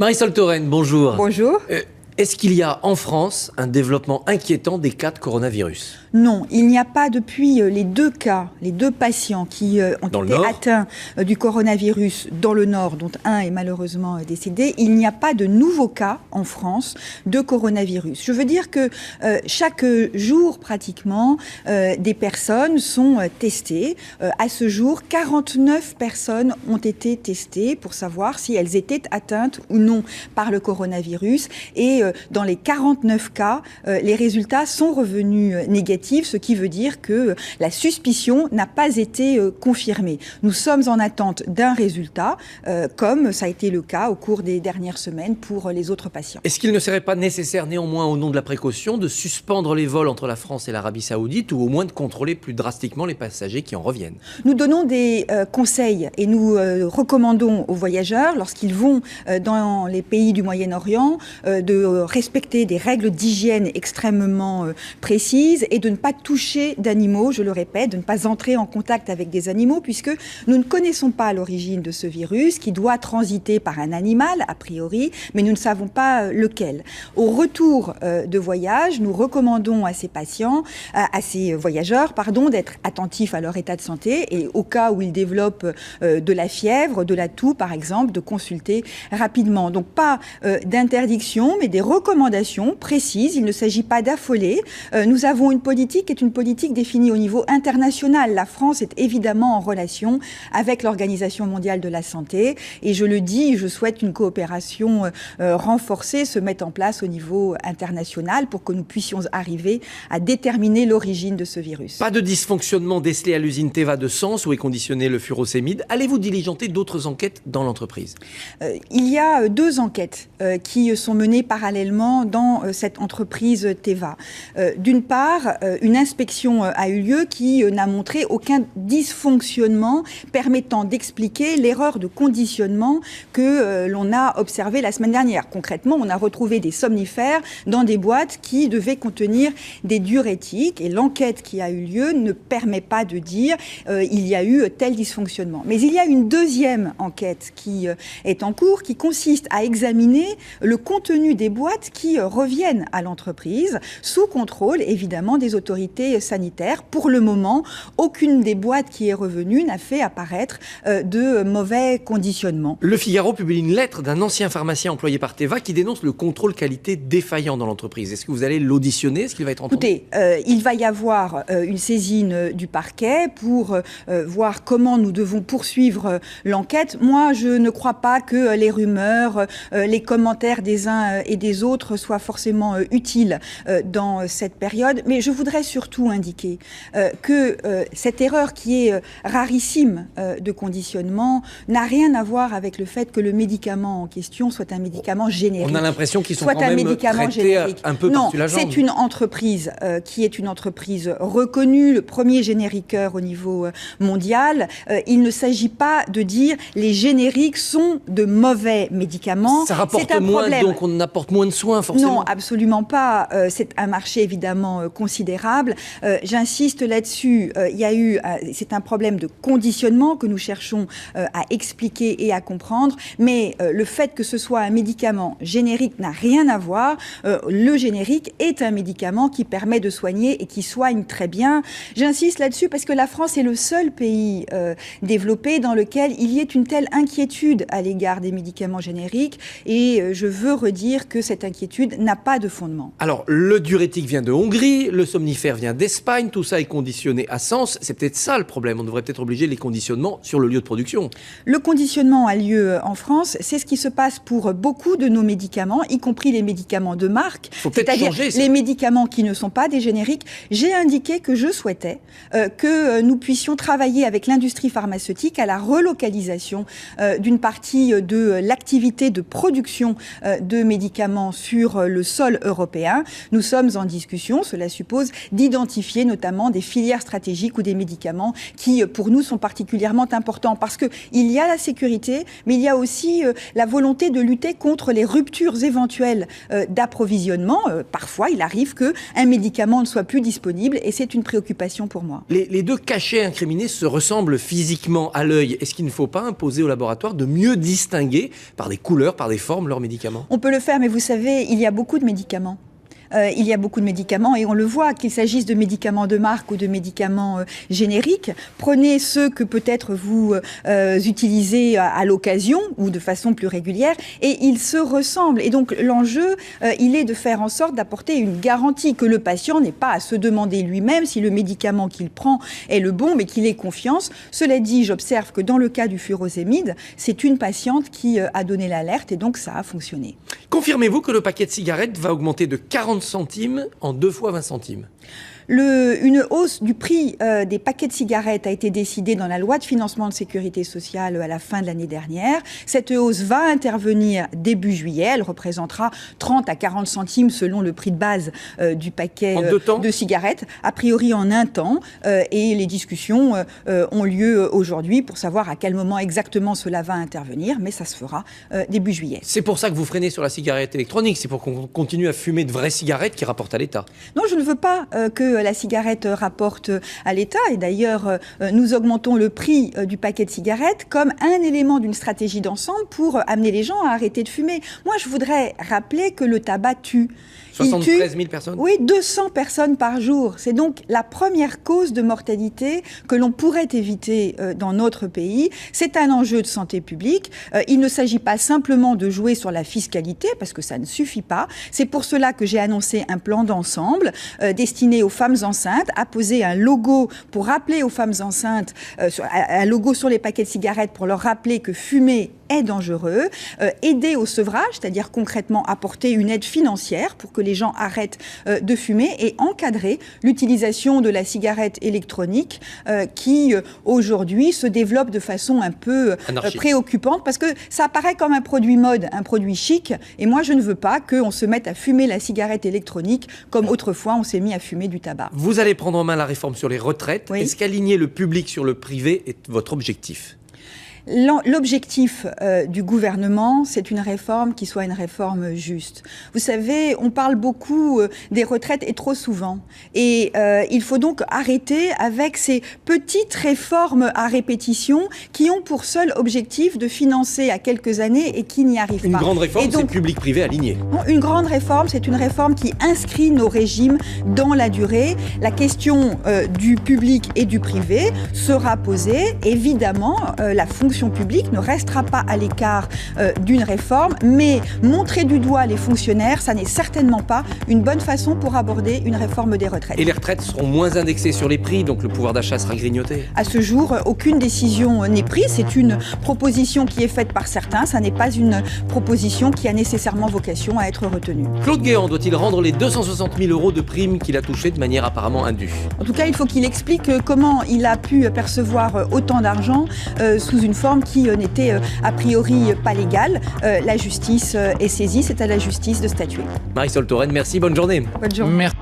Marisol Touraine, bonjour. Bonjour. Est-ce qu'il y a en France un développement inquiétant des cas de coronavirus ? Non, il n'y a pas depuis les deux patients qui ont été atteints du coronavirus dans le Nord, dont un est malheureusement décédé, il n'y a pas de nouveaux cas en France de coronavirus. Je veux dire que chaque jour pratiquement, des personnes sont testées. À ce jour, 49 personnes ont été testées pour savoir si elles étaient atteintes ou non par le coronavirus. Et dans les 49 cas, les résultats sont revenus négatifs, ce qui veut dire que la suspicion n'a pas été confirmée. Nous sommes en attente d'un résultat, comme ça a été le cas au cours des dernières semaines pour les autres patients. Est-ce qu'il ne serait pas nécessaire néanmoins, au nom de la précaution, de suspendre les vols entre la France et l'Arabie Saoudite, ou au moins de contrôler plus drastiquement les passagers qui en reviennent ? Nous donnons des conseils et nous recommandons aux voyageurs, lorsqu'ils vont dans les pays du Moyen-Orient, de respecter des règles d'hygiène extrêmement précises et de ne pas toucher d'animaux, je le répète, de ne pas entrer en contact avec des animaux, puisque nous ne connaissons pas l'origine de ce virus qui doit transiter par un animal, a priori, mais nous ne savons pas lequel. Au retour de voyage, nous recommandons à ces patients, à ces voyageurs, d'être attentifs à leur état de santé et au cas où ils développent de la fièvre, de la toux par exemple, de consulter rapidement. Donc pas d'interdiction, mais des recommandations précises. Il ne s'agit pas d'affoler. Nous avons une politique qui est une politique définie au niveau international. La France est évidemment en relation avec l'Organisation mondiale de la santé. Et je le dis, je souhaite qu'une coopération renforcée se mette en place au niveau international pour que nous puissions arriver à déterminer l'origine de ce virus. Pas de dysfonctionnement décelé à l'usine Teva de Sens où est conditionné le furosémide. Allez-vous diligenter d'autres enquêtes dans l'entreprise ? Il y a deux enquêtes qui sont menées parallèlement dans cette entreprise Teva. D'une part, une inspection a eu lieu qui n'a montré aucun dysfonctionnement permettant d'expliquer l'erreur de conditionnement que l'on a observée la semaine dernière. Concrètement, on a retrouvé des somnifères dans des boîtes qui devaient contenir des diurétiques et l'enquête qui a eu lieu ne permet pas de dire il y a eu tel dysfonctionnement. Mais il y a une deuxième enquête qui est en cours qui consiste à examiner le contenu des boîtes qui reviennent à l'entreprise sous contrôle évidemment des autorités sanitaires. Pour le moment, aucune des boîtes qui est revenue n'a fait apparaître de mauvais conditionnement. Le Figaro publie une lettre d'un ancien pharmacien employé par Teva qui dénonce le contrôle qualité défaillant dans l'entreprise. Est-ce que vous allez l'auditionner ? Est-ce qu'il va être entendu ? Écoutez, il va y avoir une saisine du parquet pour voir comment nous devons poursuivre l'enquête. Moi, je ne crois pas que les rumeurs, les commentaires des uns et des autres soient forcément utiles dans cette période. Mais je voudrais surtout indiquer que cette erreur qui est rarissime de conditionnement n'a rien à voir avec le fait que le médicament en question soit un médicament générique. On a l'impression qu'ils sont quand même traités un peu par-dessus la jambe. Non, c'est une entreprise qui est une entreprise reconnue, le premier génériqueur au niveau mondial. Il ne s'agit pas de dire les génériques sont de mauvais médicaments. Ça rapporte moins, donc on apporte moins de soins forcément. Non, absolument pas. C'est un marché évidemment considérable. J'insiste là-dessus. C'est un problème de conditionnement que nous cherchons à expliquer et à comprendre. Mais le fait que ce soit un médicament générique n'a rien à voir. Le générique est un médicament qui permet de soigner et qui soigne très bien. J'insiste là-dessus parce que la France est le seul pays développé dans lequel il y ait une telle inquiétude à l'égard des médicaments génériques. Et je veux redire que cette inquiétude n'a pas de fondement. Alors, le diurétique vient de Hongrie, le somnifère vient d'Espagne, tout ça est conditionné à Sens. C'est peut-être ça le problème. On devrait peut-être obliger les conditionnements sur le lieu de production. Le conditionnement a lieu en France. C'est ce qui se passe pour beaucoup de nos médicaments, y compris les médicaments de marque. C'est-à-dire les médicaments qui ne sont pas des génériques. J'ai indiqué que je souhaitais que nous puissions travailler avec l'industrie pharmaceutique à la relocalisation d'une partie de l'activité de production de médicaments médicaments sur le sol européen. Nous sommes en discussion. Cela suppose d'identifier notamment des filières stratégiques ou des médicaments qui, pour nous, sont particulièrement importants parce qu'il y a la sécurité, mais il y a aussi la volonté de lutter contre les ruptures éventuelles d'approvisionnement. Parfois, il arrive qu'un médicament ne soit plus disponible et c'est une préoccupation pour moi. Les deux cachets incriminés se ressemblent physiquement à l'œil. Est-ce qu'il ne faut pas imposer au laboratoire de mieux distinguer par des couleurs, par des formes, leurs médicaments? On peut le faire, mais vous savez, il y a beaucoup de médicaments. Il y a beaucoup de médicaments et on le voit, qu'il s'agisse de médicaments de marque ou de médicaments génériques. Prenez ceux que peut-être vous utilisez à l'occasion ou de façon plus régulière et ils se ressemblent. Et donc l'enjeu, il est de faire en sorte d'apporter une garantie que le patient n'ait pas à se demander lui-même si le médicament qu'il prend est le bon, mais qu'il ait confiance. Cela dit, j'observe que dans le cas du furosémide, c'est une patiente qui a donné l'alerte et donc ça a fonctionné. Confirmez-vous que le paquet de cigarettes va augmenter de 40 centimes en 2 fois 20 centimes? Une hausse du prix des paquets de cigarettes a été décidée dans la loi de financement de sécurité sociale à la fin de l'année dernière. Cette hausse va intervenir début juillet. Elle représentera 30 à 40 centimes selon le prix de base du paquet de cigarettes, a priori en un temps. Et les discussions ont lieu aujourd'hui pour savoir à quel moment exactement cela va intervenir, mais ça se fera début juillet. C'est pour ça que vous freinez sur la cigarette électronique, c'est pour qu'on continue à fumer de vraies cigarettes qui rapportent à l'État? Non, je ne veux pas que la cigarette rapporte à l'État. Et d'ailleurs, nous augmentons le prix du paquet de cigarettes comme un élément d'une stratégie d'ensemble pour amener les gens à arrêter de fumer. Moi, je voudrais rappeler que le tabac tue. 73 000 personnes? Oui, 200 personnes par jour. C'est donc la première cause de mortalité que l'on pourrait éviter dans notre pays. C'est un enjeu de santé publique. Il ne s'agit pas simplement de jouer sur la fiscalité, parce que ça ne suffit pas. C'est pour cela que j'ai annoncé un plan d'ensemble destiné aux femmes enceintes, à poser un logo pour rappeler aux femmes enceintes, un logo sur les paquets de cigarettes pour leur rappeler que fumer est dangereux, aider au sevrage, c'est-à-dire concrètement apporter une aide financière pour que les gens arrêtent de fumer et encadrer l'utilisation de la cigarette électronique qui aujourd'hui se développe de façon un peu préoccupante parce que ça apparaît comme un produit mode, un produit chic et moi je ne veux pas qu'on se mette à fumer la cigarette électronique comme autrefois on s'est mis à fumer du tabac. Vous allez prendre en main la réforme sur les retraites. Oui. Est-ce qu'aligner le public sur le privé est votre objectif ? L'objectif du gouvernement, c'est une réforme qui soit une réforme juste. Vous savez, on parle beaucoup des retraites et trop souvent. Et il faut donc arrêter avec ces petites réformes à répétition qui ont pour seul objectif de financer à quelques années et qui n'y arrivent pas. Une grande réforme, c'est public-privé aligné. Une grande réforme, c'est une réforme qui inscrit nos régimes dans la durée. La question du public et du privé sera posée. Évidemment, la fonction publique ne restera pas à l'écart d'une réforme, mais montrer du doigt les fonctionnaires, ça n'est certainement pas une bonne façon pour aborder une réforme des retraites. Et les retraites seront moins indexées sur les prix, donc le pouvoir d'achat sera grignoté? À ce jour, aucune décision n'est prise. C'est une proposition qui est faite par certains. Ça n'est pas une proposition qui a nécessairement vocation à être retenue. Claude Guéant doit-il rendre les 260 000 € de primes qu'il a touchées de manière apparemment indue? En tout cas, il faut qu'il explique comment il a pu percevoir autant d'argent sous une forme qui n'était a priori pas légale. La justice est saisie, c'est à la justice de statuer. Marisol Touraine, merci, bonne journée. Bonne journée. Merci.